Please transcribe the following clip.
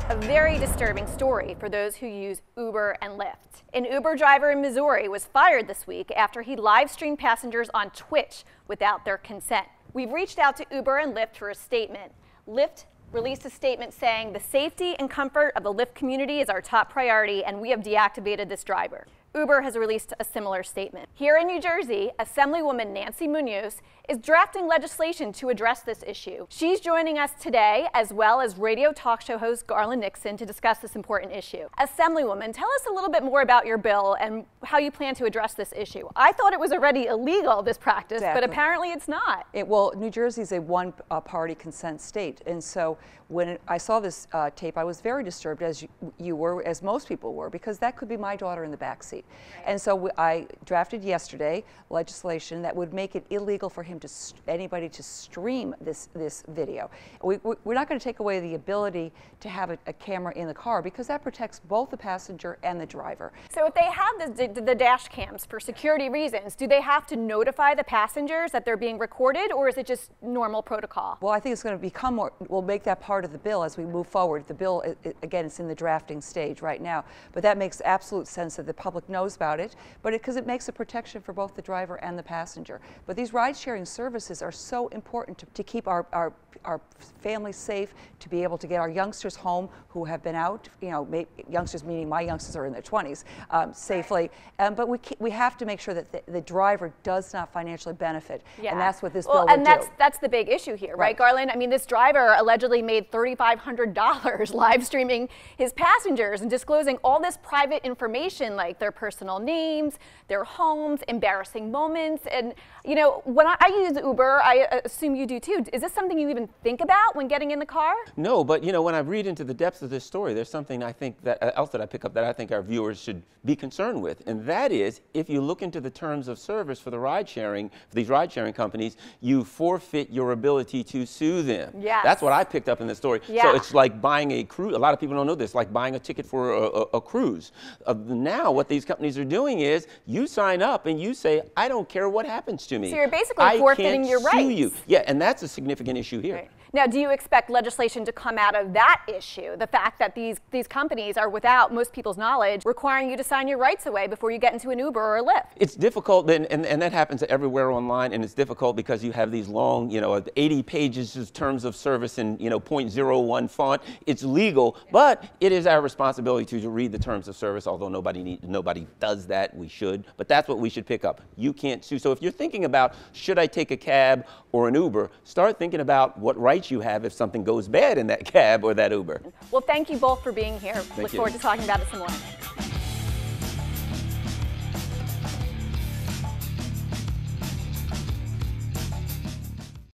A very disturbing story for those who use Uber and Lyft. An Uber driver in Missouri was fired this week after he live-streamed passengers on Twitch without their consent. We've reached out to Uber and Lyft for a statement. Lyft released a statement saying the safety and comfort of the Lyft community is our top priority and we have deactivated this driver. Uber has released a similar statement. Here in New Jersey, Assemblywoman Nancy Munoz is drafting legislation to address this issue. She's joining us today, as well as radio talk show host Garland Nixon, to discuss this important issue. Assemblywoman, tell us a little bit more about your bill and how you plan to address this issue. I thought it was already illegal, this practice, Exactly. but apparently it's not. Well, New Jersey is a one-party consent state, and so when I saw this tape, I was very disturbed, as you were, as most people were, because that could be my daughter in the back seat. And so I drafted yesterday legislation that would make it illegal for him anybody to stream this video. We're not going to take away the ability to have a camera in the car because that protects both the passenger and the driver. So if they have the dash cams for security reasons, do they have to notify the passengers that they're being recorded, or is it just normal protocol? Well, I think it's going to become more, we'll make that part of the bill as we move forward. The bill, again, it's in the drafting stage right now, but that makes absolute sense that the public knows about it, but because it makes a protection for both the driver and the passenger. But these ride-sharing services are so important to keep our families safe, to be able to get our youngsters home who have been out, you know, youngsters meaning my youngsters are in their 20s, safely. But we have to make sure that the driver does not financially benefit, and that's what this bill would do. That's the big issue here, right, Garland? I mean, this driver allegedly made $3,500 live streaming his passengers and disclosing all this private information like their personal names, their homes, embarrassing moments. And, you know, when I use Uber, I assume you do too. Is this something you even think about when getting in the car? No, but, you know, when I read into the depths of this story, there's something I think else that I pick up that I think our viewers should be concerned with. And that is, if you look into the terms of service for the for these ride-sharing companies, you forfeit your ability to sue them. Yes. That's what I picked up in the story. Yeah. So it's like buying a cruise. A lot of people don't know this, like buying a ticket for a cruise. Now what these companies are doing is you sign up and you say, I don't care what happens to me. So you're basically forfeiting your rights. I can't sue you. Yeah, and that's a significant issue here. Right. Now, do you expect legislation to come out of that issue? The fact that these companies are, without most people's knowledge, requiring you to sign your rights away before you get into an Uber or a Lyft? It's difficult, and that happens everywhere online, and it's difficult because you have these long, you know, 80 pages of terms of service in, you know, .01 font. It's legal, but it is our responsibility to read the terms of service, although nobody does that. We should, but that's what we should pick up. You can't sue. So if you're thinking about, should I take a cab or an Uber, start thinking about what rights you have if something goes bad in that cab or that Uber. Well, thank you both for being here. Look forward to talking about it some more.